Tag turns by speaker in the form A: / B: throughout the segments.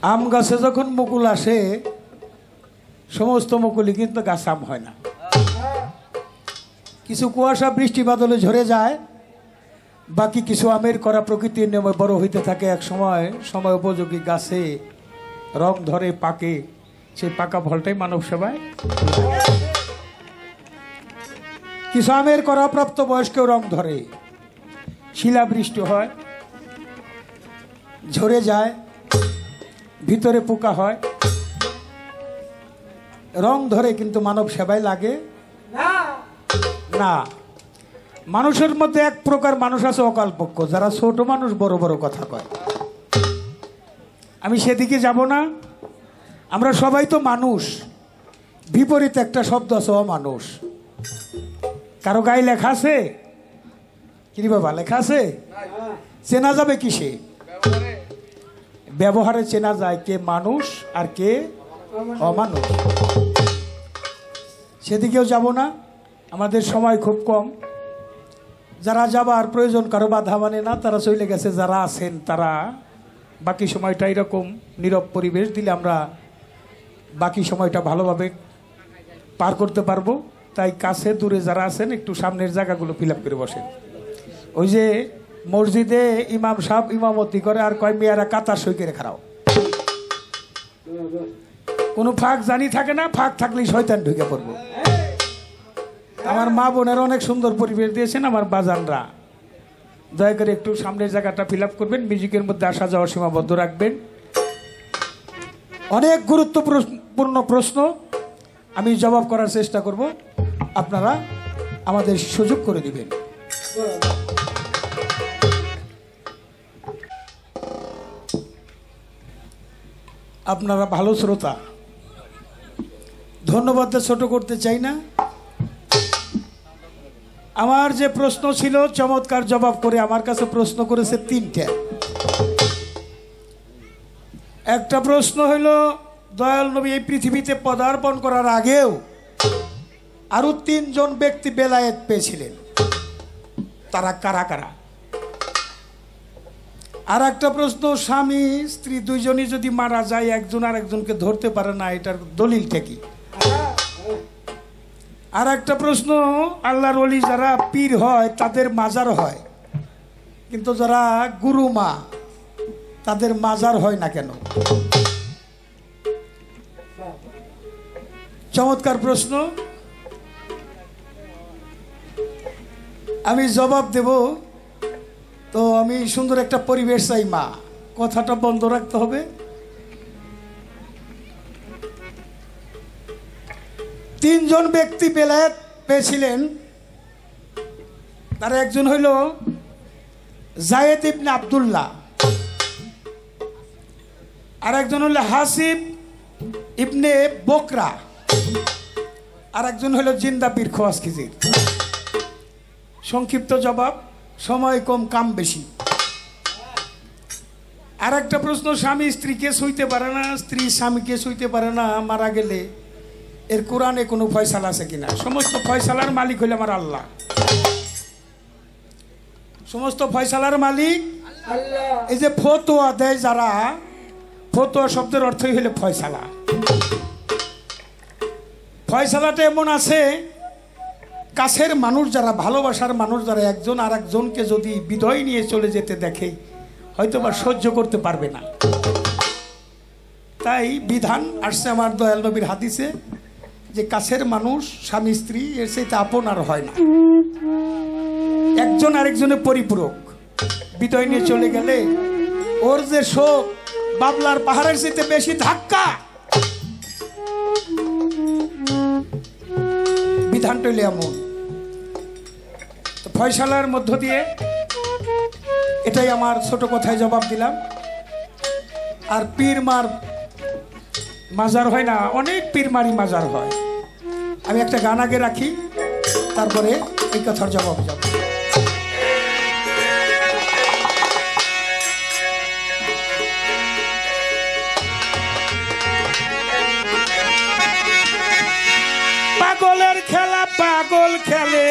A: আম গাছে যখন মুকুল আসে সমস্ত মুকুলই কিন্তু গাছ আম হয় না। কিছু কুয়াশা বৃষ্টি বাদলে ঝরে যায়, বাকি কিছু আমের করা প্রকৃতির নিয়মে বড় হইতে থাকে। এক সময় সময় উপযোগী গাছে রং ধরে পাকে, সেই পাকা ফলটাই মানব সেবায়। কিছু আমের করা প্রাপ্ত বয়স্কেও রং ধরে, শিলাবৃষ্টি হয়, ঝরে যায়, ভিতরে পোকা হয়, রং ধরে, কিন্তু মানব সেবায় লাগে না। মানুষের মধ্যে এক প্রকার মানুষ আছে অকালপক্ষ, যারা ছোট মানুষ বড় বড় কথা কয়। আমি সেদিকে যাব না। আমরা সবাই তো মানুষ, বিপরীত একটা শব্দ আছে অমানুষ। কারো গায়ে লেখা আছে কি বাবা? লেখা আছে? চেনা যাবে কিসে? ব্যবহারে চেনা যায় কে মানুষ আর কে অমানুষ। সেদিকেও যাব না, আমাদের সময় খুব কম। যারা যাবার প্রয়োজন কারো বাধা মানে না, তারা চলে গেছে। যারা আছেন তারা বাকি সময়টা এরকম নীরব পরিবেশ দিলে আমরা বাকি সময়টা ভালোভাবে পার করতে পারবো। তাই কাছে দূরে যারা আছেন একটু সামনের জায়গাগুলো ফিল আপ করে বসেন। ওই যে মসজিদে ইমাম সাহেব ইমামতি করে আর কয় মেয়েরা কাতার সই করে খারাও, কোনো ফাঁক জানি থাকে না, ফাঁক থাকলেই শয়তান ঢুকে পড়বো। আমার মা বোনেরা অনেক সুন্দর পরিবেশ দিয়েছেন, আমার বাজানরা দয়া করে একটু সামনের জায়গাটা ফিল আপ করবেন, মিউজিকের মধ্যে আসা যাওয়া সীমাবদ্ধ রাখবেন। অনেক গুরুত্বপূর্ণ প্রশ্ন আমি জবাব করার চেষ্টা করব, আপনারা আমাদের সুযোগ করে দিবেন। আপনারা ভালো শ্রোতা, ধন্যবাদ ছোট করতে চাই না। আমার যে প্রশ্ন ছিল চমৎকার জবাব করে আমার কাছে প্রশ্ন করেছে তিনটে। একটা প্রশ্ন হইল দয়াল নবী এই পৃথিবীতে পদার্পণ করার আগেও আরো তিনজন ব্যক্তি বেলায়েত পেয়েছিলেন, তারা কারা কারা? আর একটা প্রশ্ন, স্বামী স্ত্রী দুইজনই যদি মারা যায় একজন আর একজনকে ধরতে পারে না, এটার দলিলটা কি? আর একটা প্রশ্ন, আল্লাহর ওলি যারা পীর হয় তাদের মাজার হয়, কিন্তু যারা গুরু মা তাদের মাজার হয় না কেন? চমৎকার প্রশ্ন, আমি জবাব দেব। তো আমি সুন্দর একটা পরিবেশ চাই, মা কথাটা বন্ধ রাখতে হবে। তিনজন ব্যক্তি বেলায়েত পেয়েছিলেন, তার একজন হইল জায়েদ ইবনে আব্দুল্লাহ, আর একজন হইল হাসিব ইবনে বকরা, আর একজন হইল জিন্দা পীর খোয়াজ খিজির। সংক্ষিপ্ত জবাব, সময় কম কাম বেশি। আর একটা প্রশ্ন, স্বামী স্ত্রীকে ছুঁইতে পারে না, স্ত্রী স্বামীকে ছুঁইতে পারে না মারা গেলে, এর কোরআনে কোনো ফয়সালা আছে কিনা? সমস্ত ফয়সালার মালিক হইল আমার আল্লাহ, সমস্ত ফয়সালার মালিক আল্লাহ। এই যে ফতোয়া দেয় যারা, ফতোয়া শব্দের অর্থই হইল ফয়সালা। ফয়সালাটা এমন আছে, কাছের মানুষ যারা, ভালোবাসার মানুষ যারা একজন আর একজনকে যদি বিদায় নিয়ে চলে যেতে দেখে হয়তো বা সহ্য করতে পারবে না। তাই বিধান আসছে আমার দয়াল নবীর হাদিসে যে কাছের মানুষ স্বামী স্ত্রী এর চাইতে আপন আর হয় না, একজন আরেকজনের পরিপূরক। বিদায় নিয়ে চলে গেলে ওর যে শোক বাবলার পাহাড়ের চাইতে বেশি ধাক্কা। বিধানটা হইলে এমন। তো ফয়সালার মধ্য দিয়ে এটাই আমার ছোট কথায় জবাব দিলাম। আর পীর মার মাজার হয় না, অনেক পীর মারি মাজার হয়। আমি একটা গান আগে রাখি, তারপরে এই কথার জবাব যাব। পাগলের খেলা পাগল খেলে,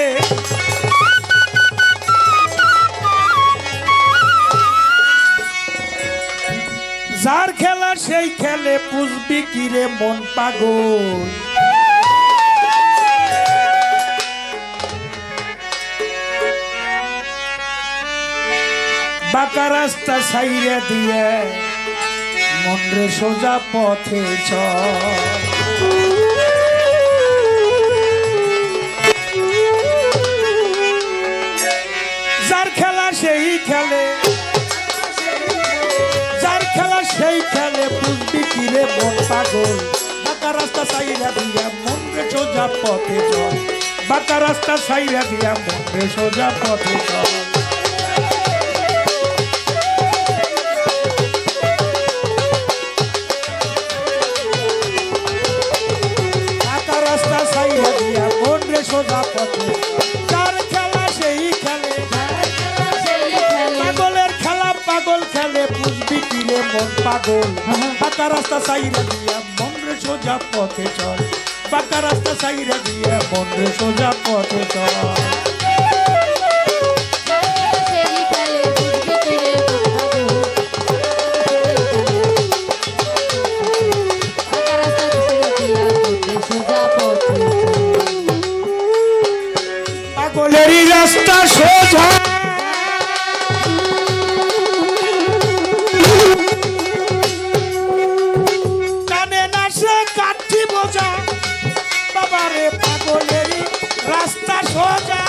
A: যার খেলা সেই খেলে বুঝবি কি রে মন পাগল বাঁকা রাস্তা সাইরে দিয়ে মন রে সোজা পথে চল যার খেলা সেই খেলে যার খেলা সেই খেলে বুঝবি কি রে মন পাগল বাঁকা রাস্তা সাইরা দিয়া মন রে সোজা পথে চল বাঁকা রাস্তা সাইরা দিয়া মন রে সোজা পথে চল বাঁকা রাস্তা সাইরা দিয়া মন রে সোজা পথে যার খেলা সেই খেলে পাগলের খেলা পাগল খেলে বুঝবি কি রে মন পাগল বাঁকা রাস্তা সাইরা দিয়া মন রে সোজা পথে চল বাঁকা রাস্তা সাইরা দিয়া মন রে সোজা পথে চল পাগলেরই রাস্তা সোজা কানে না সে কাঠি বোঝা বাবারে পাগলেরই রাস্তা সোজা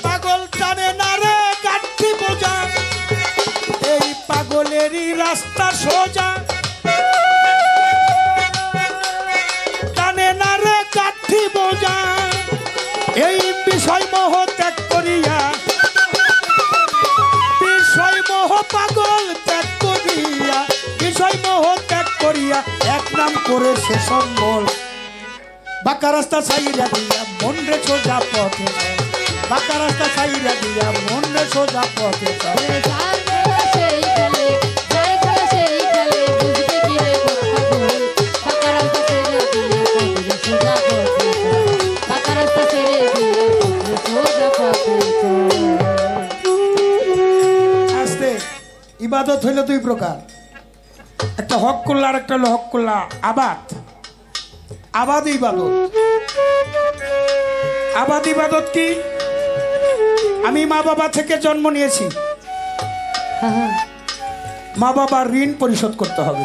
A: পাগল টানে না রে কাঠি বোঝা এই পাগলেরই রাস্তা সোজা এই বিষয় মোহ ত্যাগ করিয়া বিষয় মোহ পাগল ত্যাগ করিয়া বিষয় মোহ ত্যাগ করিয়া এক নাম করে সে সম্বল বাঁকা রাস্তা সাইরা দিয়া মন রে সোজা পথে চল বাঁকা রাস্তা সাইরা দিয়া মন রে সোজা পথে চল ইবাদত হইল দুই প্রকার একটা হক করলা আর একটা হলো হক করলা আবাদ আবাদ ইবাদত আবাদ ইবাদত কি আমি মা বাবা থেকে জন্ম নিয়েছি মা বাবার ঋণ পরিশোধ করতে হবে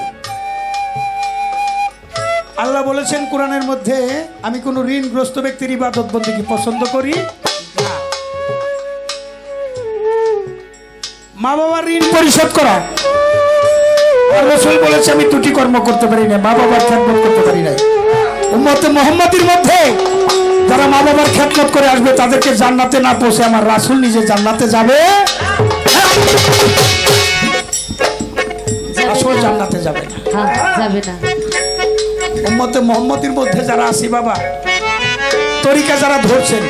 A: আল্লাহ বলেছেন কোরআনের মধ্যে আমি কোনো ঋণগ্রস্ত ব্যক্তির ইবাদত বন্দেগী পছন্দ করি না মা বাবার ঋণ পরিশোধ করা আর রাসূল বলেছে আমি দুটি কর্ম করতে পারি না মা বাবার খেদমত করতে পারি না উম্মতে মুহাম্মাদীর মধ্যে যারা মা বাবার খেদমত করে আসবে তাদেরকে জান্নাতে না পৌঁছে আমার রাসূল নিজে জান্নাতে যাবে রাসূল জান্নাতে যাবে না যাবে না উম্মতে মুহাম্মাদীর মধ্যে যারা আসি বাবা তরিকা যারা ধরছেন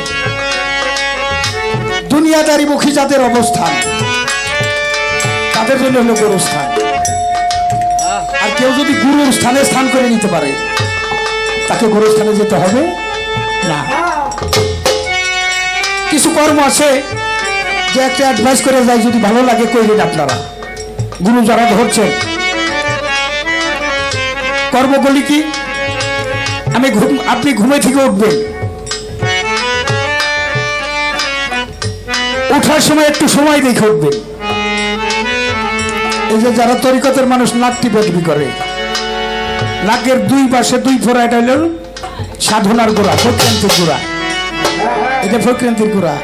A: দুনিয়াদারি মুখী যাদের অবস্থান তাদের জন্য হলো গুরুর স্থান আর কেউ যদি গুরুর স্থানে স্থান করে নিতে পারে তাকে গুরুর স্থানে যেতে হবে না কিছু কর্ম আছে যে একটা অ্যাডভাইস করে যায় যদি ভালো লাগে কইলেন আপনারা গুরু যারা ধরছেন কর্মগুলি কি আপনি ঘুমে থেকে উঠবেন ওঠার সময় একটু সময় দেখে উঠবেন এই যে যারা তরিকতের মানুষ নাক টিপি করে নাকের দুই পাশে দুই ফোড়া এটা হল সাধনার গোড়া প্রক্রান্তির গোড়া এটা প্রক্রান্তির গোড়া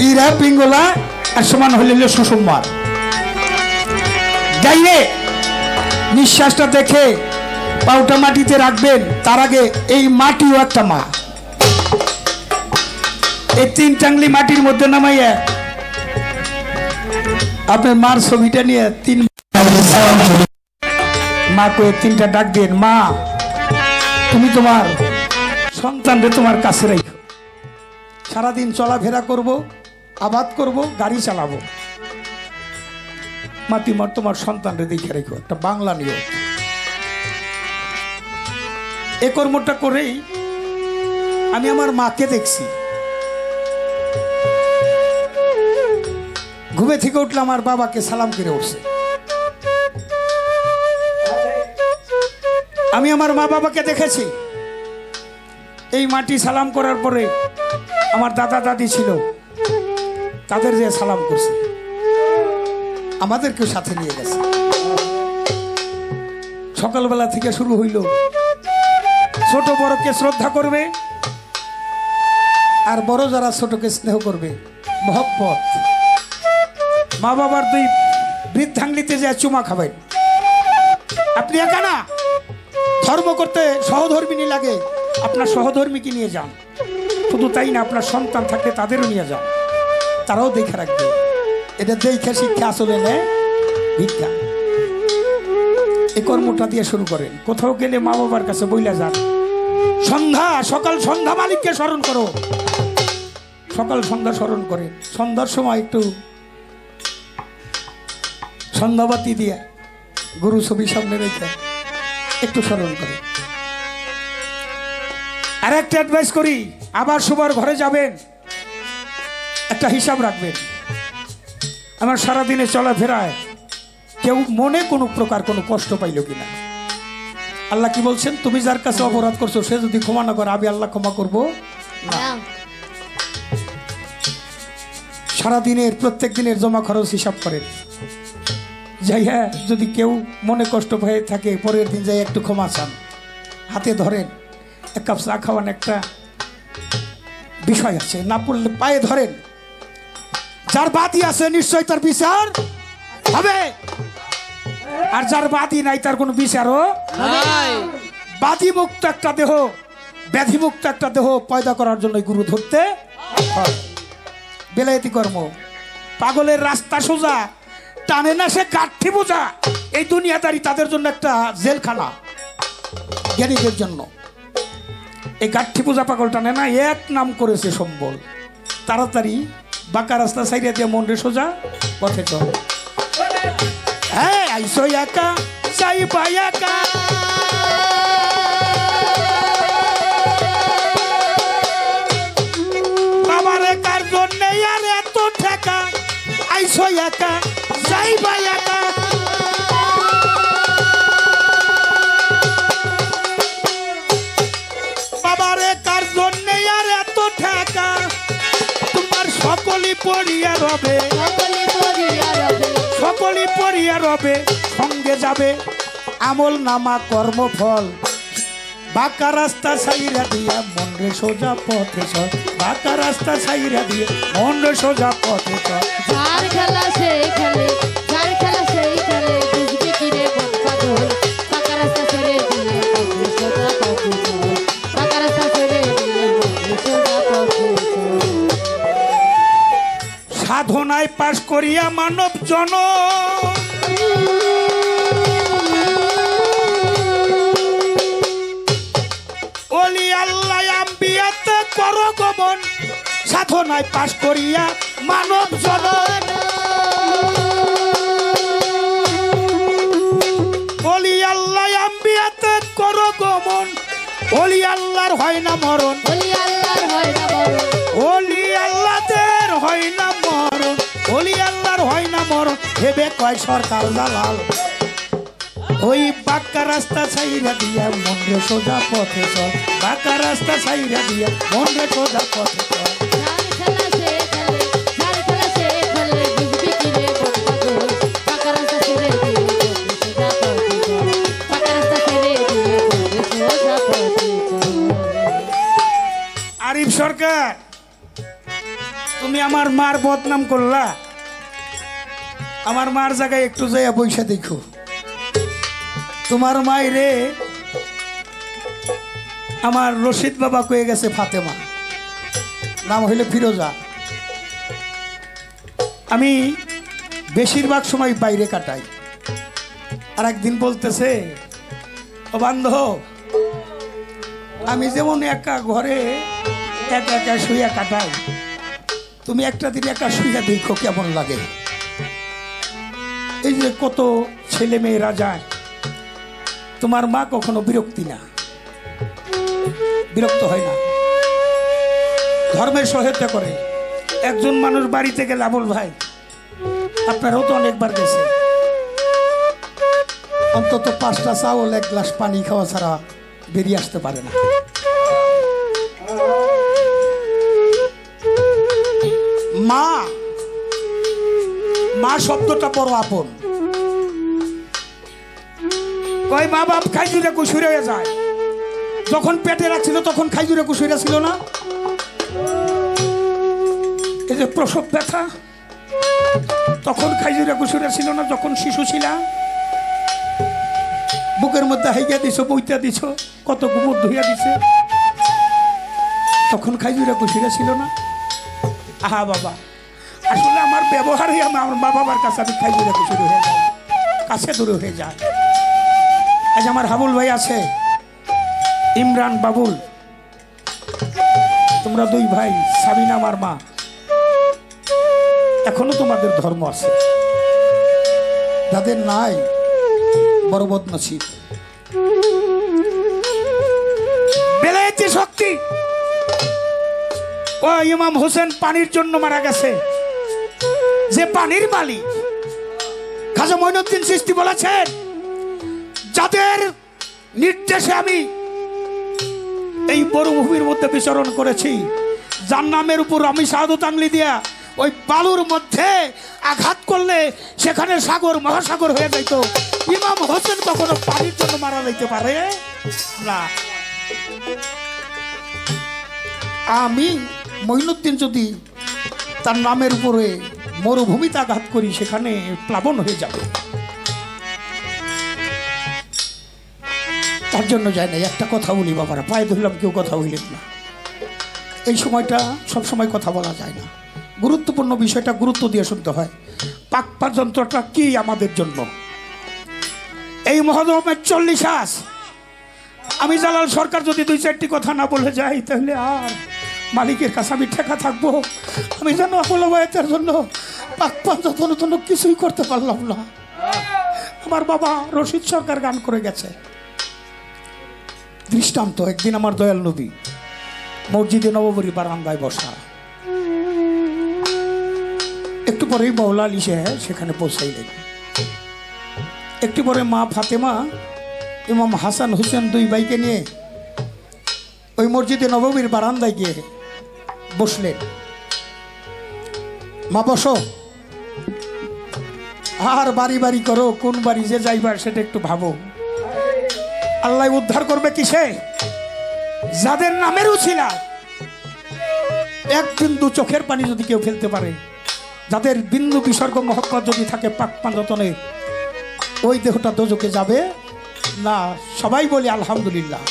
A: ইরা পিঙ্গলা আর সমান হইল সুষুম্মার গাইয়ে নিঃশ্বাসটা দেখে পাউটা মাটিতে রাখবেন তার আগে এই মাটিও একটা মা এই তিন টাংলি মাটির মধ্যে নামাইয়া আপনার মার ছবিটা নিয়ে তিন মা কয়ে তিনটা ডাক দিন মা তুমি তোমার সন্তানরে তোমার কাছে রাখো সারাদিন চলাফেরা করব আবাদ করব গাড়ি চালাবো মা তোমার সন্তানরে দেখে রেখো একটা বাংলা নিয়ম এই কর্মটা করেই আমি আমার মাকে দেখছি ঘুমে থেকে উঠলাম, আমার বাবাকে সালাম করে উঠছে। আমি আমার মা বাবাকে দেখেছি এই মাটি সালাম করার পরে আমার দাদা দাদি ছিল, তাদের যে সালাম করছে, আমাদেরকেও সাথে নিয়ে গেছে। সকালবেলা থেকে শুরু হইল, ছোট বড়কে শ্রদ্ধা করবে, আর বড় যারা ছোটকে স্নেহ করবে, মহব্বত। মা বাবার দুই বৃদ্ধাঙ্গলিতে যে চুমা খাবেন। আপনি একা না, ধর্ম করতে সহধর্মিনী লাগে, আপনার সহধর্মীকে নিয়ে যান। শুধু তাই না, আপনার সন্তান থাকলে তাদেরও নিয়ে যান, তারাও দেখে রাখবে। এটা দেখে শিক্ষা আসলে নেয় ভিক্ষা। এই কর্মটা দিয়ে শুরু করেন। কোথাও গেলে মা বাবার কাছে বইলা যান, সন্ধ্যা সকাল সন্ধ্যা মালিককে স্মরণ করো, সকাল সন্ধ্যা স্মরণ করে সন্ধ্যার সময় একটু সন্ধ্যাবাতি দিয়ে গুরু ছবি সামনে রেখে একটু স্মরণ করে। আর একটা অ্যাডভাইস করি, আবার সবার ঘরে যাবেন, একটা হিসাব রাখবেন, আমার সারাদিনে চলাফেরায় কেউ মনে কোনো প্রকার কোনো কষ্ট পাইল কিনা। আল্লাহ কি বলছেন, তুমি যার কাছে অপরাধ করছো সে যদি ক্ষমা না করে, আমি আল্লাহ ক্ষমা করবো না। সারাদিনের প্রত্যেক দিনের জমা খরচ হিসাব করেন, যাই হ্যাঁ যদি কেউ মনে কষ্ট হয়ে থাকে পরের দিন যাই একটু ক্ষমা চান, হাতে ধরেন, এক কাপ চা খাওয়ান, একটা বিষয় আছে, না পড়লে পায়ে ধরেন। যার বাদী আছে নিশ্চয় তার বিচার হবে, আর যার বাদী নাই তার কোনো বিচারও নাই। বাদী মুক্ত একটা দেহ, ব্যাধি মুক্ত একটা দেহ পয়দা করার জন্য গুরু ধরতে হয়। বেলায়েতি কর্ম, পাগলের রাস্তা সোজা, টানে না সে গাঠি বোঝা। এই দুনিয়াদারি তাদের জন্য একটা জেলখানা, জ্ঞানীদের জন্য। এই গাঠি বোঝা পাগল টানে না, এক নাম করেছে সম্বল। তাড়াতাড়ি বাঁকা রাস্তা সাইডে দিয়ে মন রে সোজা পথে চল। হ্যাঁ আইসো একা যাইবা একা, বাবারে কার জন্যে আর এত ঠেকা, আইসো একা যাইবা একা। বাবারে কার জন্যে আর এত ঠেকা, তোমার সকলই পড়িয়া রবে, সকলই পড়িয়া রবে, সঙ্গে যাবে আমল নামা কর্মফল। বাঁকা রাস্তা সাইরা দিয়া মন রে সোজা পথে চল, বাঁকা রাস্তা সাইরা দিয়ে মন রে সোজা পথে চল।
B: যার খেলা সেই খেলে, যার খেলা সেই খেলে, বুঝবি কি রে মন পাগল। বাঁকা রাস্তা ছেড়ে দিয়ে মন রে সোজা পথে চল, বাঁকা রাস্তা ছেড়ে দিয়ে মন রে সোজা পথে চল।
A: সাধনায় পাশ করিয়া মানব জন, ওলি আল্লাহ আম্বিয়াতে করো গমন। সাধনায় পাশ করিয়া মানব জন, ওলি আল্লাহ আম্বিয়াতে করো গমন। ওলি আল্লাহর হয় না মরণ,
B: ওলি আল্লাহর হয় না মরণ,
A: ওলি আল্লাহদের হয় না মরণ, ওলি আল্লাহর হয় না মরণ। ভেবে কয় সরকার জালাল, ওই বাঁকা রাস্তা ছাইরা দিয়া মন রে সোজা পথে চল, বাঁকা রাস্তা ছাইরা দিয়া মন রে সোজা পথে চল।
B: যার খেলা সেই খেলে, যার খেলা সেই খেলে, বুঝবি কি রে মন পাগল। বাঁকা রাস্তা ছেড়ে দিয়ে মন রে সোজা পথে চল, বাঁকা রাস্তা ছেড়ে দিয়ে মন রে সোজা পথে চল।
A: আরিফ সরকার, তুমি আমার মার বদনাম করলা, আমার মার জায়গায় একটু যাইয়া বইসা দেখো। তোমার মায়েরে আমার রশিদ বাবা কয়ে গেছে ফাতেমা, নাম হইলে ফিরোজা। আমি বেশিরভাগ সময় বাইরে কাটাই। আর একদিন বলতেছে, ও বান্ধব, আমি যেমন একা ঘরে একা একা শুইয়া কাটাই, তুমি একটা দিন একা শুইয়া দেখো কেমন লাগে। এই যে কত ছেলে মেয়েরা যায়, তোমার মা কখনো বিরক্ত হয় না, ধর্মের সহায়তা করে। একজন মানুষ বাড়িতে গেলে, আমল ভাই আপনারাও তো অনেকবার গেছে।
C: অন্তত 5টা চাউল 1 গ্লাস পানি খাওয়া ছাড়া বেরিয়ে আসতে পারে না।
A: মা, মা শব্দটা বড় আপন। কয় মা বাপ খাইজুরে কুশুরে হয়ে যায়। যখন পেটে রাখছিল তখন খাইজুরে কুশুরে ছিল না। এই যে প্রসব ব্যথা, তখন খাইজুরে কুশুরে ছিল না। যখন শিশু ছিল, বুকের মধ্যে হাইয়া দিছ, বইটা দিছ, কত গুমর ধুইয়া দিছে, তখন খাইজুরে কুশুরে ছিল না। আহা বাবা, আসলে আমার ব্যবহারে আমার মা বাবার কাছে আমি খাইজুরে কুশুরে হয়ে যায়, কাছে দূরে হয়ে যায়। আজ আমার হাবুল ভাই আছে, ইমরান বাবুল, তোমরা 2 ভাই, সাবিনা আমার মা, এখনো তোমাদের ধর্ম আছে।
C: যাদের নাই বড় বদনসিব।
A: বেলায়েতি শক্তি। ও ইমাম হোসেন পানির জন্য মারা গেছে, যে পানির মালিক। খাজা মঈনুদ্দিন চিশতি বলেছেন, যাদের নির্দেশে আমি এই মরুভূমির মধ্যে বিচরণ করেছি, জান্নামের উপর আমি শাহাদত আঙ্গুলি দিয়া ওই বালুর মধ্যে আঘাত করলে সেখানে সাগর মহাসাগর হয়ে যাইত। ইমাম হোসেন কখনো পানির জন্য মারা যাইতে পারে না।
C: আমি মঈনুদ্দিন যদি তার নামের উপরে
A: মরুভূমিতে আঘাত করি, সেখানে প্লাবন হয়ে যাবে।
C: তার জন্য যায় না। একটা কথা বলি বাবারা, পায়ে ধরলাম, কেউ কথা বললেন না। এই সময়টা সব সময় কথা বলা যায় না। গুরুত্বপূর্ণ বিষয়টা গুরুত্ব দিয়ে শুনতে হয়।
A: পাকপা যন্ত্রটা কি আমাদের জন্য? এই মহরমের 40 আস আমি জালাল সরকার যদি 2-4টি কথা না বলে যাই, তাহলে আর মালিকের কাছে আমি ঠেকা থাকবো। আমি যেন আপলবায়তের জন্য পাকপা যন্ত্র কিছুই করতে পারলাম না। আমার বাবা রশিদ সরকার গান করে গেছে। দৃষ্টান্ত, একদিন আমার দয়াল নবী মসজিদে নববরী বারান্দায় বসা, একটু পরেই মৌলা আলী সাহেব সেখানে পৌঁছাইলেন। একটু পরে মা ফাতেমা ইমাম হাসান হোসেন 2 ভাইকে নিয়ে ওই মসজিদে নববীর বারান্দায় গিয়ে বসলেন।
C: মা বসো।
A: আর বাড়ি বাড়ি করো, কোন বাড়ি যে যাইবার সেটা একটু ভাবো। আল্লাহ উদ্ধার করবে কিসে? যাদের নামের উছিলা 1 বিন্দু চোখের পানি যদি কেউ ফেলতে পারে, যাদের বিন্দু বিসর্গ মহব্বত যদি থাকে পাকপা যতনে, ওই দেহটা দোজকে যাবে না। সবাই বলি আলহামদুলিল্লাহ।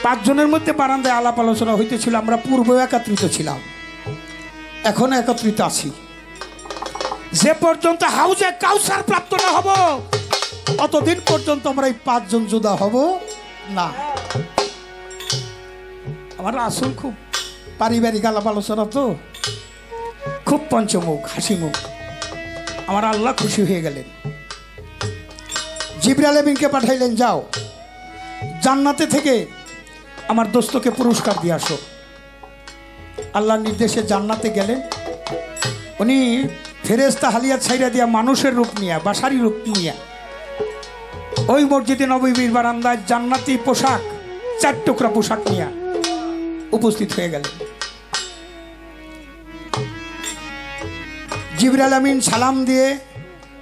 A: 5 জনের মধ্যে বারান্দায় আলাপ আলোচনা হইতেছিল। আমরা পূর্বে একত্রিত ছিলাম, এখনো একত্রিত আছি। যে পর্যন্ত হাউজে কাউসার প্রাপ্ত না হব, অতদিন পর্যন্ত আমরা এই 5 জন জুদা হব না। আমার আসল খুব পারিবারিক আলাপ আলোচনা, তো খুব পঞ্চমুখ, হাসি মুখ। আমার আল্লাহ খুশি হয়ে গেলেন। জিবরাইল আমিনকে পাঠাইলেন, যাও জান্নাতে থেকে আমার দোস্তকে পুরস্কার দিয়ে আসো। আল্লাহর নির্দেশে জান্নাতে গেলেন। উনি ফেরেশতা হালিয়া ছাইরা দিয়া মানুষের রূপ নিয়া, বাসারি রূপ নিয়া ওই মসজিদে নববীর বারান্দায় জান্নাতি পোশাক, 4 টুকরা পোশাক নিয়া উপস্থিত হয়ে গেলেন। জিবরাইল আমিন সালাম দিয়ে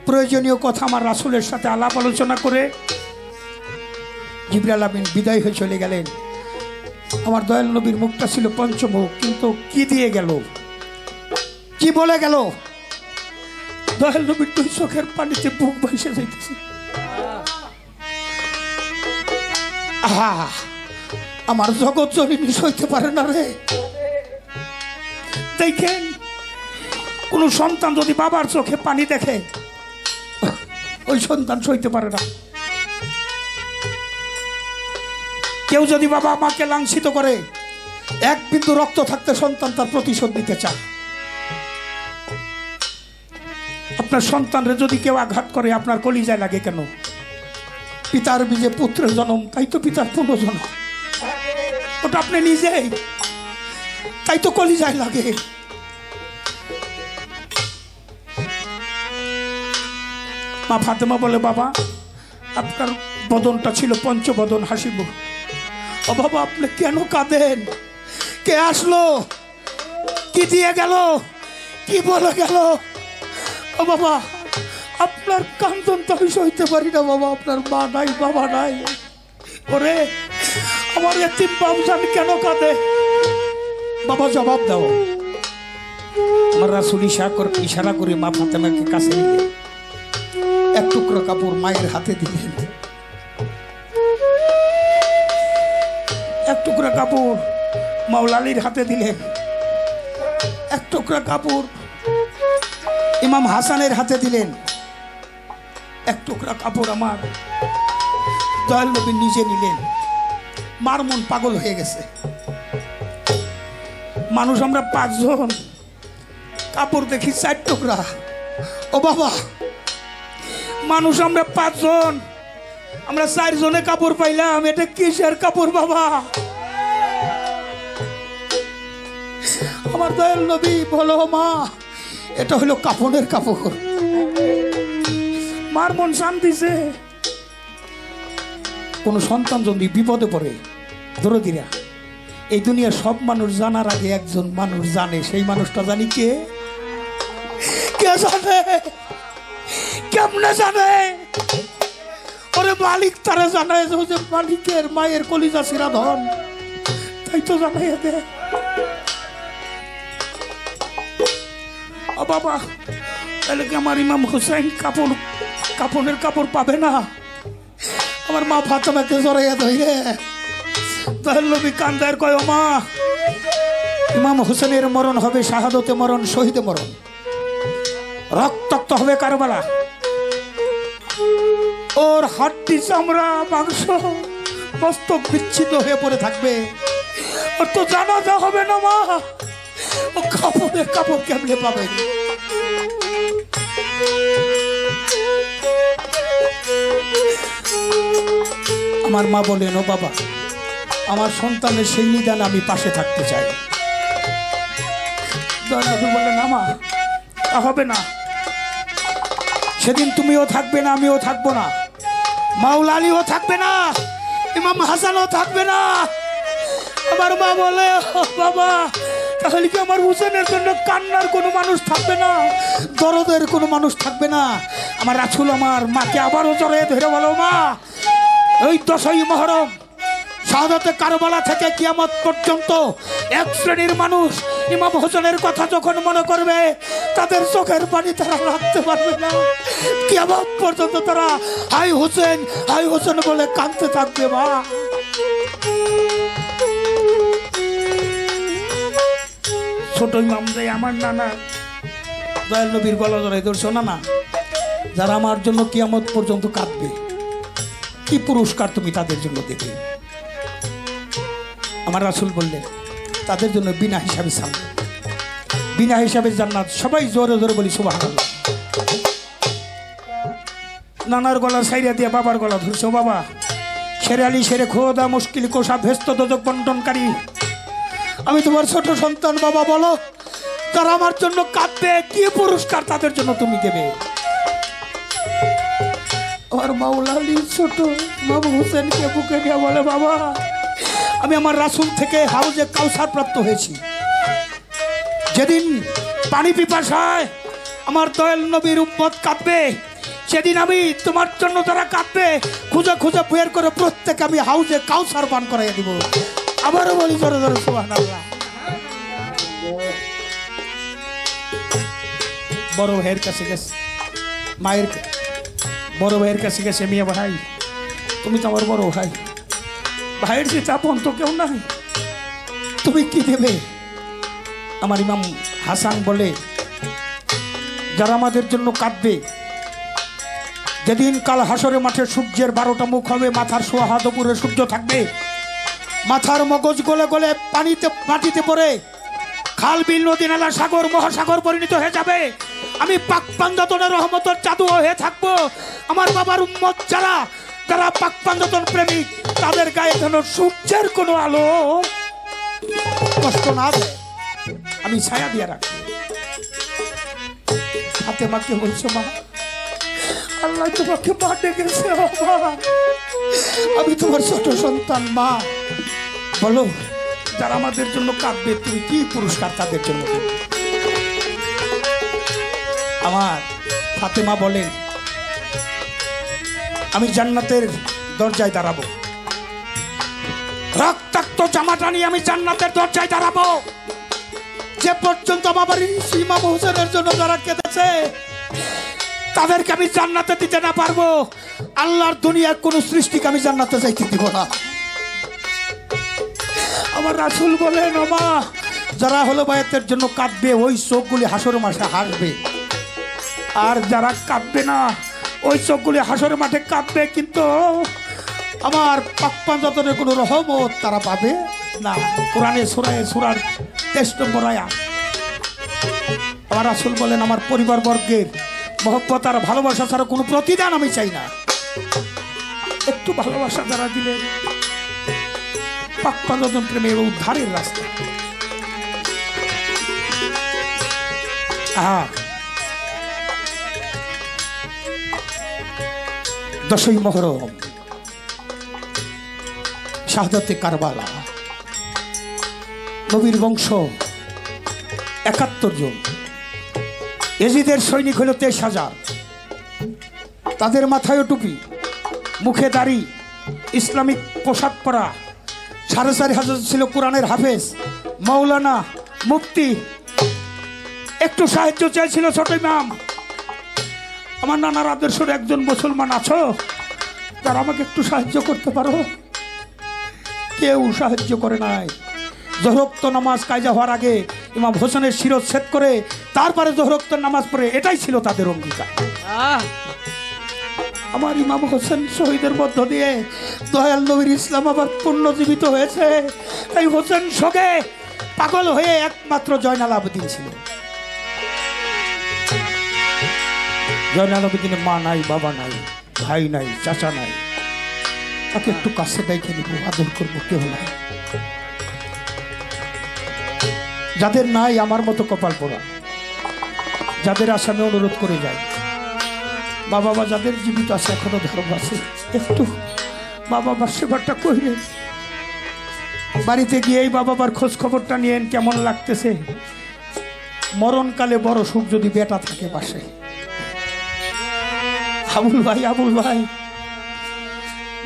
A: প্রয়োজনীয় কথা আমার রাসূলের সাথে আলাপ আলোচনা করে জিবরাইল আমিন বিদায় হয়ে চলে গেলেন। আমার দয়াল নবীর মুখটা ছিল পঞ্চমুখ, কিন্তু কি দিয়ে গেল, কি বলে গেল? দয়াল নবীর 2 চোখের পানিতে বুক ভেসে যাইতেছে। আহা, আমার জগৎ জননী সইতে পারে না রে। দেখেন, কোন সন্তান যদি বাবার চোখে পানি দেখে, ওই সন্তান সইতে পারে না। কেউ যদি বাবা মাকে লাঞ্ছিত করে, 1 বিন্দু রক্ত থাকতে সন্তান তার প্রতিশোধ নিতে চায়। আপনার সন্তানরে যদি কেউ আঘাত করে, আপনার কলিজায় লাগে কেন? পিতার বীজে পুত্রের জন্ম, তাই তো পিতার পুনর্জন্ম। ওটা আপনি নিজেই, তাই তো কলিজায় লাগে।
C: মা ফাতেমা বলে, বাবা আপনার বদনটা ছিল পঞ্চবদন হাসিব। ও বাবা আপনি কেন কাঁদেন? কে আসলো? কি দিয়ে গেল? কি বলে গেল? ও বাবা আপনার কান্দন তো আমি সইতে পারি না বাবা, আপনার মা নাই বাবা নাই। ওরে আমার এতিম বাবজান কেন কাঁদে? বাবা জবাব দাও। আমার রাসূল ইশারা করে মা ফাতেমাকে কাছে নিয়ে এক টুকরো কাপড় মায়ের হাতে দিলেন, এক টুকরা কাপড় মাওলালির হাতে দিলেন, এক টুকরা কাপড় ইমাম হাসানের হাতে দিলেন, এক টুকরা কাপড় আমার দয়াল নবী নিজে নিলেন। মার মন পাগল হয়ে গেছে। মানুষ আমরা 5 জন, কাপড় দেখি 4 টুকরা। ও বাবা মানুষ আমরা 5 জন, আমরা 4 জনে কাপড় পাইলাম, এটা কিসের কাপড় বাবা? আমার দয়াল নবী বলো, মা এটা হলো কাপড়ের কাপড়। মার মন শান্তিছে। কোন সন্তান যদি বিপদে পড়ে, দরদিরা এই দুনিয়া সব মানুষ জানার আগে একজন মানুষ জানে, সেই মানুষটা জানি কে? কে জানে? কেমনে জানে? ওরে মালিক তারা জানায় যে মালিকের মায়ের কলিজা শিরা ধন, তাই তো জানাই দে। ও বাবা তাহলে কি আমার ইমাম হুসাইন কাপড়ের কাপড় পাবে না? আমার মা ফাতেমাকে জড়াইয়া ধরে দয়াল নবী কান্দার কয়, ও মা ইমাম হুসেনের মরণ হবে শাহাদতে মরণ, শহীদে মরণ, রক্তাক্ত হবে কারবালা। ওর হাড্ডি চামড়া মাংস মস্তক বিচ্ছিন্ন হয়ে পড়ে থাকবে, ওর তো জানাজা হবে না মা। ও কাপড়ের কাপড় কেমনে পাবে? আমার মা বলেন, ও বাবা আমার সন্তানের সেই নিদান আমি পাশে থাকতে চাই। বললেন, না মা তা হবে না, সেদিন তুমিও থাকবে না, আমিও থাকবো না, মাওলা আলীও থাকবে না, ইমাম হাসানও থাকবে না। আমার মা বলে, ও বাবা তাহলে কি আমার হুসেনের জন্য কান্নার কোনো মানুষ থাকবে না, দরদের কোনো মানুষ থাকবে না? আমার রাসূল আমার মাকে আবারও জড়িয়ে ধরে বলো, মা ওই 10ই মুহররম শাহাদাতে কারবালা থেকে কিয়ামত পর্যন্ত এক শ্রেণীর মানুষ ইমাম হোসেনের কথা যখন মনে করবে, তাদের চোখের পানি তারা রাখতে পারবে না। কিয়ামত পর্যন্ত তারা হাই হোসেন বলে কাঁদতে থাকবে। মা ছোট ইমাম যে আমার নানা দয়াল নবীর গলা জড়াই ধরছো, না যারা আমার জন্য কিয়ামত পর্যন্ত কাঁদবে, কি পুরস্কার তুমি তাদের জন্য দেবে? আমার রাসূল বললেন, তাদের জন্য বিনা হিসাবে সামনে, বিনা হিসাবে জান্নাত। সবাই জোরে জোরে বলি সুবহানাল্লাহ। নানার গলা সাইরা দিয়ে বাবার গলা ধরছো, বাবা শেরে আলী শেরে খোদা মুশকিল কোষা ভেস্ত দোজক বন্টনকারী, আমি তোমার ছোট সন্তান বাবা, বলো তারা আমার জন্য কাঁদবে, কি পুরস্কার তাদের জন্য তুমি দেবে? আমার মাওলা আলী ছোট বাবু হোসেনকে বুকে নিয়ে বলে, বাবা আমি আমার রাসূল থেকে হাউজে কাউসার প্রাপ্ত হয়েছি। যেদিন পানি পিপাসায় আমার দয়াল নবীর উম্মত কাঁদবে, সেদিন আমি তোমার জন্য যারা কাঁদবে খুঁজে খুঁজে বের করে প্রত্যেকে আমি হাউজে কাউসার পান করাইয়া দিব। আবারও বলি জোরে জোরে সুবহানাল্লাহ। বড় ভাইয়ের কাছে গেছে, মায়ের বড় ভাইয়ের কাছে গেছে, মিয়া ভাই তুমি তো আমার বড় ভাই, ভাইয়ের যে চাপন তো কেউ নাই, তুমি কি দেবে? আমার ইমাম হাসান বলে, যারা আমাদের জন্য কাঁদবে, যেদিন কাল হাসরের মাঠে সূর্যের 12টা মুখ হবে, মাথার সোয়া হাত উপরে সূর্য থাকবে, মাথার মগজ গলে গলে মাটিতে পড়ে খাল বিল নদী নালা সাগর মহাসাগর পরিণত হয়ে যাবে। আমি পাক পাঞ্জাতনের রহমতের জাদু হয়ে থাকবো। আমার বাবার উম্মত যারা পাক পাঞ্জাতন প্রেমিক, তাদের গায়ে যেন সূর্যের কোনো আলো কষ্ট না দেয়, আমি ছায়া দিয়ে রাখবো। ফাতেমাকে বলছো, মা
A: আল্লাহ তোমাকে মা ডেকেছে বাবা। আমি তোমার ছোট সন্তান মা। বলো, যারা আমাদের জন্য কাঁদবে তুমি কি পুরস্কার তাদের জন্য দেবে? আমার ফাতেমা বলেন, আমি জান্নাতের দরজায় দাঁড়াবো, রক্তাক্ত জামাটা নিয়ে আমি জান্নাতের দরজায় দাঁড়াবো। যে পর্যন্ত আমার বাড়ির ইমাম হোসেনের জন্য যারা কেঁদেছে তাদেরকে আমি জান্নাতে দিতে না পারবো, আল্লাহর দুনিয়ার কোন সৃষ্টিকে আমি জান্নাতে যাইতে দিব না। আমার রাসূল বলেন, ও মা, যারা হলো বায়াতের জন্য কাঁদবে ওই চোখগুলি হাসর মাঠে হাসবে, আর যারা কাঁদবে না ওই চোখগুলি হাসর মাঠে কাঁদবে, কিন্তু আমার পাকপাঞ্জতনের কোনো রহমত তারা পাবে না। কোরআনে সূরার 23 নম্বর আয়াত। আমার রাসূল বলেন, আমার পরিবার বর্গের মহব্বত আর ভালোবাসা ছাড়া কোনো প্রতিদান আমি চাই না। একটু ভালোবাসা যারা দিলেন, পাকপাঞ্জতন প্রেমের উদ্ধারের রাস্তা। আর 10ই মুহররম, শাহাদাতে কারবালা, নবীর বংশ 71 জন, এজিদের সৈনিক হলো 23,000। তাদের মাথায় টুপি, মুখে দাড়ি, ইসলামিক পোশাক পরা, 4,500 ছিল কোরআনের হাফেজ, মাওলানা, মুফতি। একটু সাহায্য চাইছিল ছোট ইমাম। আমার নানার আদর্শের একজন মুসলমান আছো তারা আমাকে একটু সাহায্য করতে পারো? কেউ সাহায্য করে নাই। জোহরক্ত নামাজ কায়জা হওয়ার আগে ইমাম হোসেনের শিরচ্ছেদ করে তারপরে জোহরক্ত নামাজ পড়ে, এটাই ছিল তাদের অঙ্গীকার। আমার ইমাম হোসেন শহীদের মধ্য দিয়ে দয়াল নবীর ইসলাম আবার পুনর্জীবিত হয়েছে। এই হোসেন শোকে পাগল হয়ে একমাত্র জয়নাল আবেদিন ছিল। জয়নাল আবেদিনের মা নাই, বাবা নাই, ভাই নাই, চাচা নাই। তাকে একটু কাছে দেখে নিব, আদর করবো, কেউ নাই। যাদের নাই আমার মতো কপাল পোড়া, যাদের আসামে অনুরোধ করে যায়, বাবা মা যাদের জীবিত আছে, এখনো ধর্ম আছে, একটু বাবা মার সেবাটা কইলেন। বাড়িতে গিয়ে এই বাবা মার খোঁজ খবরটা নিয়েন, কেমন লাগতেছে। মরণকালে বড় সুখ যদি বেটা থাকে পাশে। আবুল ভাই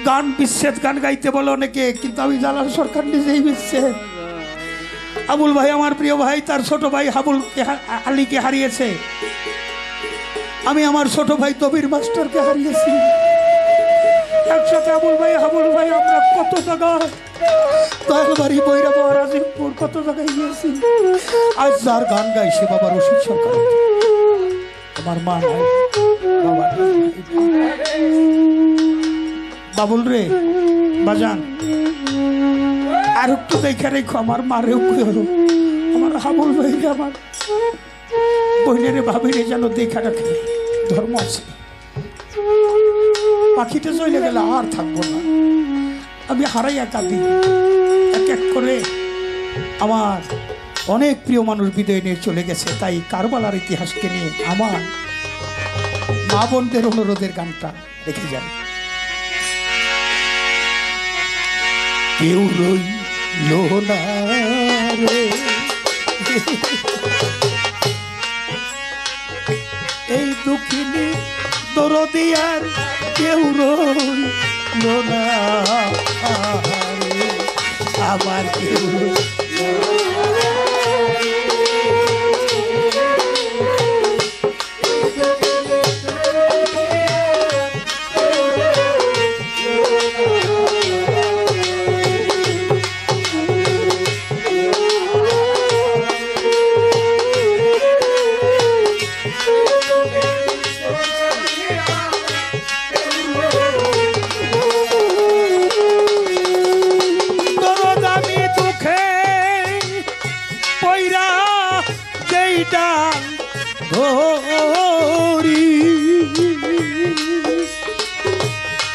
A: গান বিচ্ছেদ গান গাইতে বলে অনেকে, কিন্তু আমি জালাল সরকার নিজেই বিচ্ছেদ। আবুল ভাই আমার প্রিয় ভাই, তার ছোট ভাই আলীকে হারিয়েছে। আমি আমার ছোট ভাই তবির মাস্টারকে হারিয়েছি। একসাথে আবুল ভাই আমরা কত জায়গায়, দয়ালবাড়ি, বৈরাব, রাজিবপুর, কত জায়গায় গিয়েছি। আজ যার গান গাই সে বাবা রশিদ সরকার। আমার মা নাই, বাবা নাই। বাবুল রে বাজান, আর একটু দেখে রেখো, আমার মারেও হলো, আমার হাবুল ভাই, আমার বহিনের ভাবিরে যেন দেখা রাখে। ধর্ম আছে, পাখিটা চলে গেলে আর থাকবো না। আমি হারাইয়া কাঁদি। এক এক করে আমার অনেক প্রিয় মানুষ বিদায় নিয়ে চলে গেছে। তাই কারবালার ইতিহাসকে নিয়ে আমার মা বোনদের অনুরোধের গানটা রেখে যায়। কেউ রইল না রে এই দুঃখিনী দরদিয়ার, কেউ রইল না রে আমার, কেউ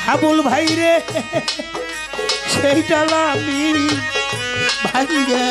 A: হাবুল ভাই রে সেই ডালা আমি ভাঙ্গে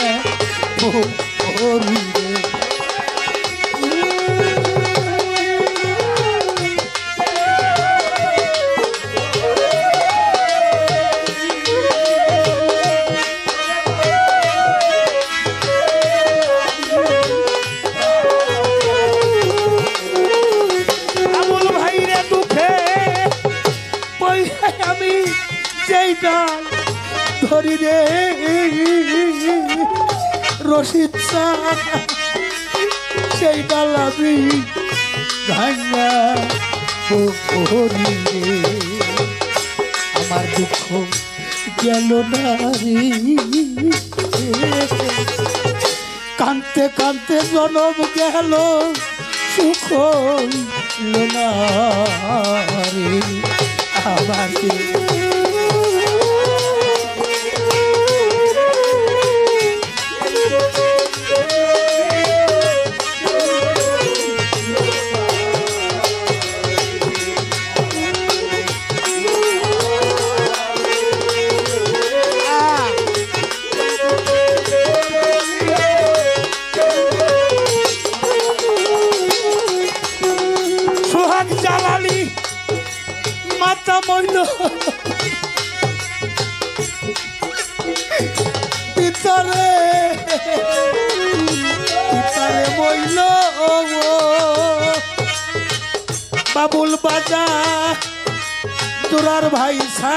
A: রে রশিদ সেই ডালাবি ভাঙ্গা পড়ি রে আমার দুঃখ গেল না রে কানতে কানতে জনম গেল সুখ হইল না রে আমাকে জালালি মাতা মইল পিতরে পিতরে মইল বাবুল বাজা তোরার ভাই সা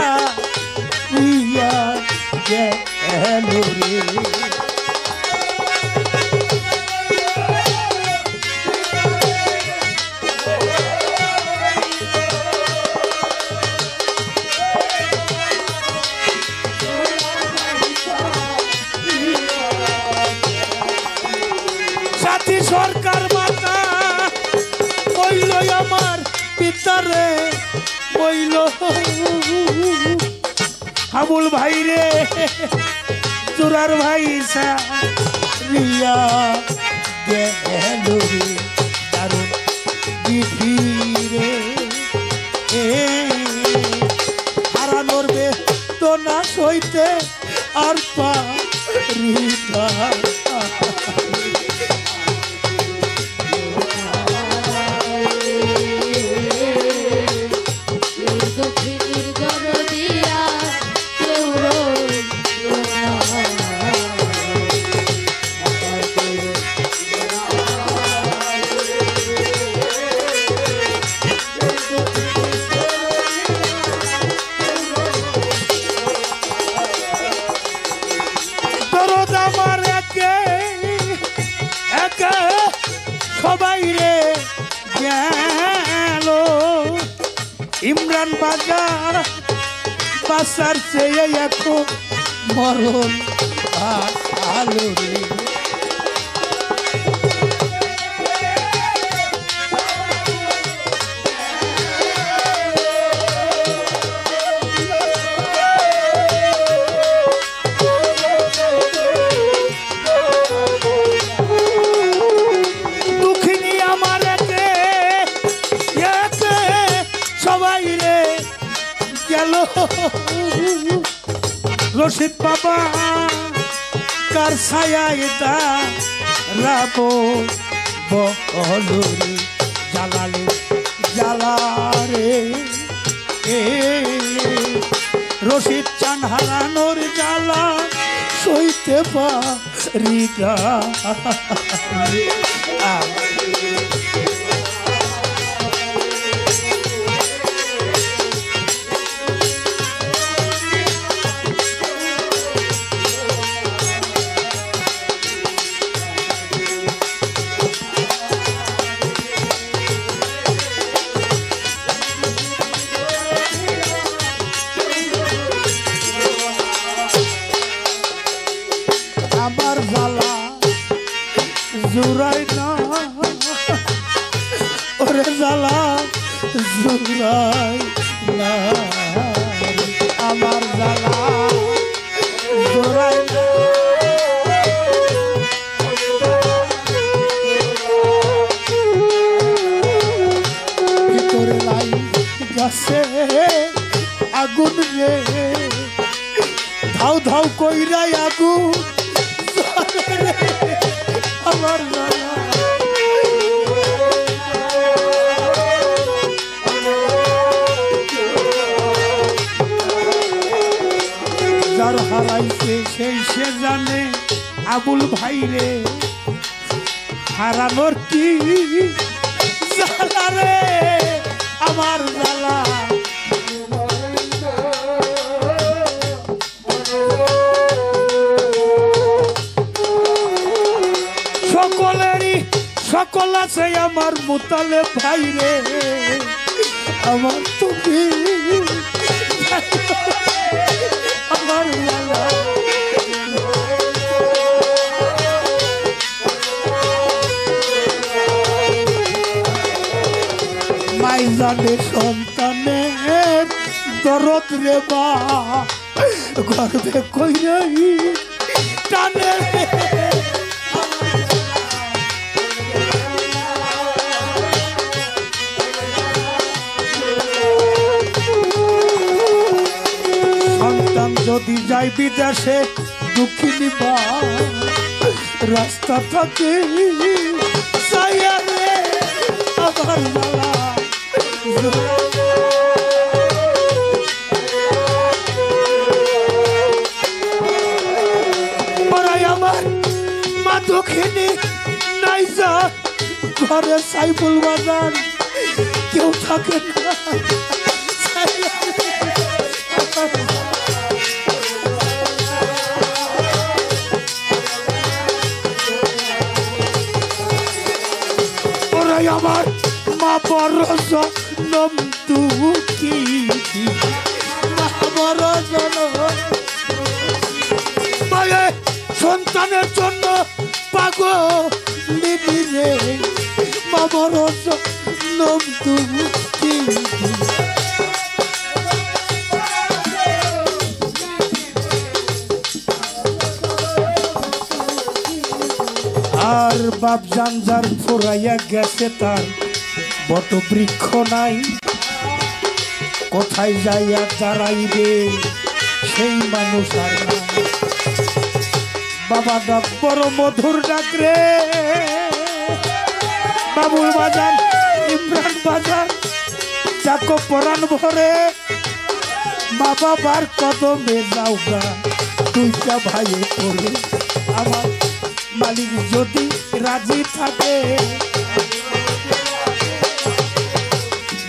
A: রিয়া গেল রে সরকার মাতা বইল আমার পিতারে বইল হাবুল ভাই রে চোরার ভাই রিয়া গেল রে দারুণ বিধি রে হারানোর বেদনা সইতে আর পারি না সবাই রে গেল ইমরান বাজার বাসার চেয়ে এখন মরণ আলো রে রশিদ বাবা কার ছায়ায় রাবো বলুরি জালালে জালারে রশিদ চান হারানোর জ্বালা সইতে পারি না আমার জ্বালা জুড়াই না ওরে জ্বালা জুড়াই না আমার জ্বালা জুড়াই না ভিতরে লাই গাছে আগুন রে ধাউ ধাউ কইরাই আগুন আমার যার হারাইছে সেই সে জানে আবুল ভাই রে হারানোর কি জ্বালা রে আমার জ্বালা সকল আছে আমার মুতালে ভাই রে আমার তুমি আমার লালা মাই জানে সন্তানের দরদ রে বা গর্বে কইরাই টানে সন্তান যদি যায় বিদেশে দুঃখিনী বা রাস্তা থাকে সাইয়া রে আমার মালা আমার মা দক্ষিণী নাই যা ঘরে সাইফুল বাজার কেউ থাকে না ওরাই আমার মা বড় জনম দুঃখী মা বড় জনম সন্তানের জন্য পাগল রে মা বড় জনম দুঃখী আর বাপ জানজার ফুরাইয়া গেছে তার বট বৃক্ষ নাই কোথায় যাইয়া দাঁড়াইবে সেই মানুষ আর নাই বাবা ডাক বড় মধুর ডাক রে বাবুল বাজার ইমরান বাজার যাকো পরাণ ভরে মা বাবার কদমে যাওগা দুইটা ভাইয়ে পড়ে আমার মালিক যদি রাজি থাকে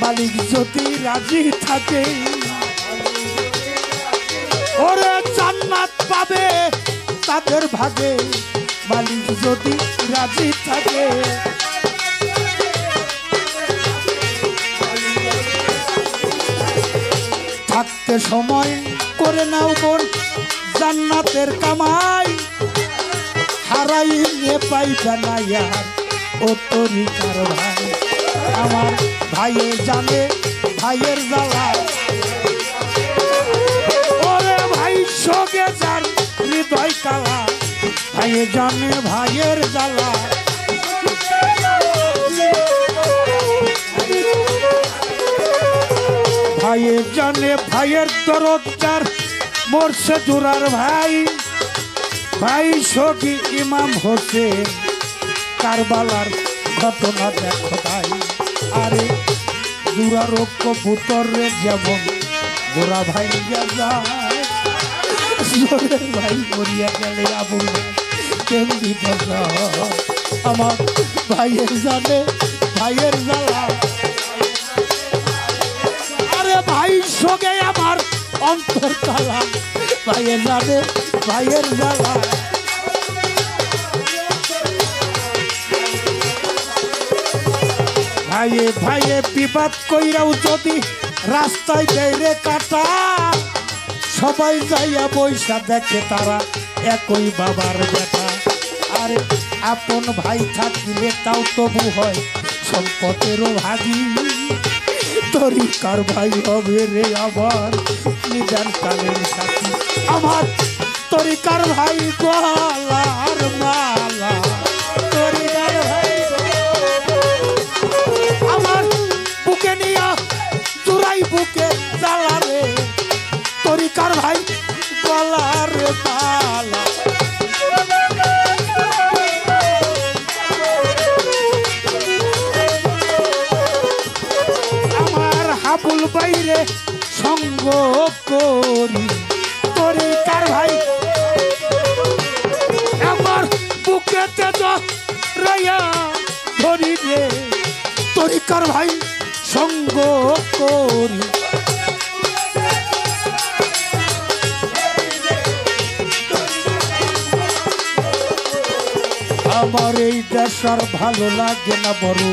A: মালিক যদি রাজি থাকে ওরে জান্নাত পাবে তাদের ভাগে মালিক যদি রাজি থাকে থাকতে সময় করে নাও বোন জান্নাতের কামাই হারাইলে পাইবে না ইয়ার ও তরিকার ভাই আমার ভাইয়ে জানে ভাইয়ের জ্বালা ওরে ভাই সগে যার হৃদয় কালা ভাইয়ে জানে ভাইয়ের জ্বালা ভাইয়ে জানে ভাইয়ের দরদ যার মরছে জোরার ভাই ভাই সখী ইমাম হোসেন কারবালার ঘটনা দেখো ভাই আরে জোরার কবুতরে যেমন জোড়া ভাই যায় জোরের ভাই মরিয়া গেলে আবুল কেমনি আমার ভাইয়ের জানে ভাইয়ের জ্বালা আরে ভাই সগে আমার অন্তর কালা ভাইয়ে জানে ভাইয়ের জ্বালা ভাইয়ে ভাইয়ে বিবাদ কইরাও যদি রাস্তায় দেয় রে কাটা সবাই যাইয়া বৈশা দেখে তারা একই বাবার বেটা আরে আপন ভাই থাকিলে তাও তবু হয় সম্পদের ভাগী তরিকার ভাই হবে রে আবার নিজান কালের সাথী আমার তরিকার ভাই গলার মালা তরিকার ভাই আমার বুকে নিয়া চুরাই বুকে জ্বালা রে তরিকার ভাই গলার মালা হাবুল বাইরে সঙ্গ করি তরিকার ভাই আমার বুকেতে রাইয়া ধরি রে তরিকার ভাই সঙ্গ করি আমার এই দেশ আর ভালো লাগে না বড়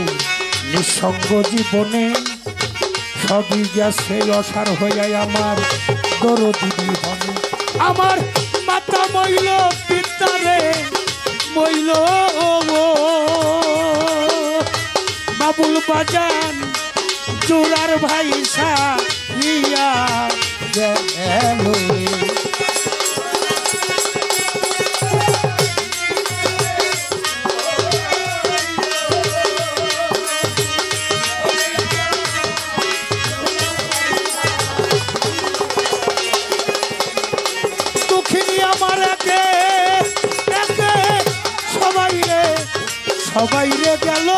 A: নিঃসঙ্গ জীবনে সবই গেছে অসার হইয়া আমার দরদি জীবনে আমার মাথা মইল পিতারে মইল বাবুল বাজান চোরার ভাই সাইয়া গেল সবাই রে গেল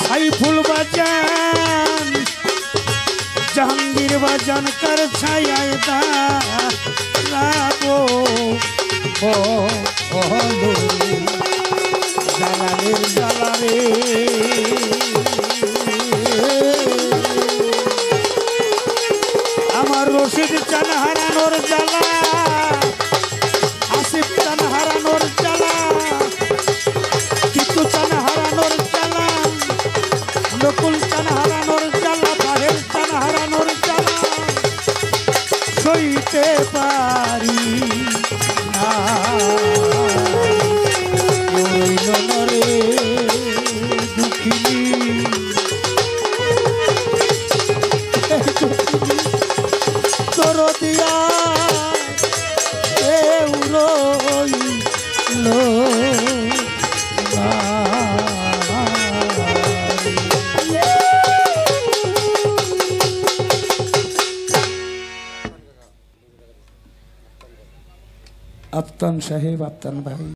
A: সাইফুল বাজান জাহাঙ্গীর বাজান কার ছায়ায় দাঁড়াবো জালালের জালারে আমার রশিদ চান হারানোর জ্বালা আসিফ চান হারানোর জ্বালা কিট্টু চান হারানোর জ্বালা নকুল চান হারানোর জ্বালা বাহের চান হারানোর জ্বালা সইতে পারি না রে দুঃখিনী তোর দিয়া আফতান সাহেব আফতান ভাই